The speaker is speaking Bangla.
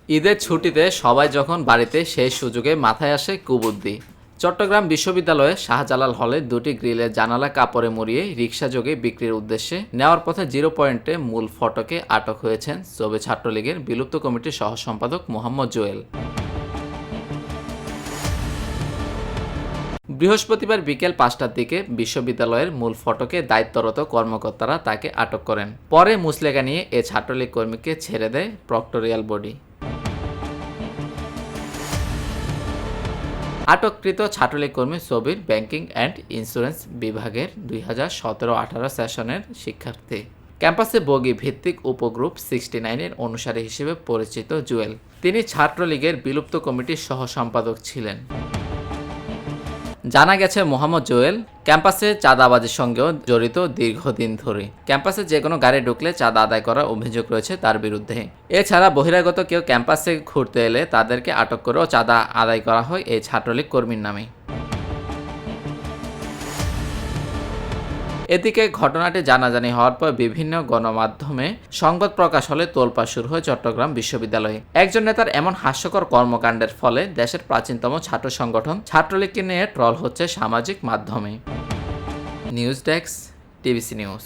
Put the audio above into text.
ঈদের ছুটিতে সবাই যখন বাড়িতে সেই সুযোগে মাথায় আসে কুবুদ্ধি। চট্টগ্রাম বিশ্ববিদ্যালয়ে শাহজালাল হলে দুটি গ্রিলের জানালা কাপড়ে মুড়িয়ে রিকশাযোগে বিক্রির উদ্দেশ্যে নেওয়ার পথে জিরো পয়েন্টে মূল ফটকে আটক হয়েছেন চবে ছাত্রলীগের বিলুপ্ত কমিটির সহ সম্পাদক মোহাম্মদ জুয়েল। বৃহস্পতিবার বিকেল ৫টার দিকে বিশ্ববিদ্যালয়ের মূল ফটকে দায়িত্বরত কর্মকর্তারা তাকে আটক করেন। পরে মুচলেকা নিয়ে এ ছাত্রলীগ কর্মীকে ছেড়ে দেয় প্রক্টোরিয়াল বডি। আটককৃত ছাত্রলীগ কর্মী চবির ব্যাংকিং অ্যান্ড ইন্স্যুরেন্স বিভাগের ২০১৭-১৮ সেশনের শিক্ষার্থী। ক্যাম্পাসে বগি ভিত্তিক উপগ্রুপ 69 এর অনুসারী হিসেবে পরিচিত জুয়েল। তিনি ছাত্রলীগের বিলুপ্ত কমিটির সহ সম্পাদক ছিলেন। জানা গেছে মোহাম্মদ জুয়েল ক্যাম্পাসে চাঁদাবাজির সঙ্গেও জড়িত দীর্ঘদিন ধরে। ক্যাম্পাসে যে কোনো গাড়ি ঢুকলে চাঁদা আদায় করার অভিযোগ রয়েছে তার বিরুদ্ধে। এছাড়া বহিরাগত কেউ ক্যাম্পাসে ঘুরতে এলে তাদেরকে আটক করেও চাঁদা আদায় করা হয় এই ছাত্রলীগ কর্মীর নামে। এদিকে ঘটনাটি জানাজানি হওয়ার পর বিভিন্ন গণমাধ্যমে সংবাদ প্রকাশ হলে তোলপাড় শুরু হয় চট্টগ্রাম বিশ্ববিদ্যালয়ে। একজন নেতার এমন হাস্যকর কর্মকাণ্ডের ফলে দেশের প্রাচীনতম ছাত্র সংগঠন ছাত্রলীগকে নিয়ে ট্রল হচ্ছে সামাজিক মাধ্যমে। News desk, TBC news.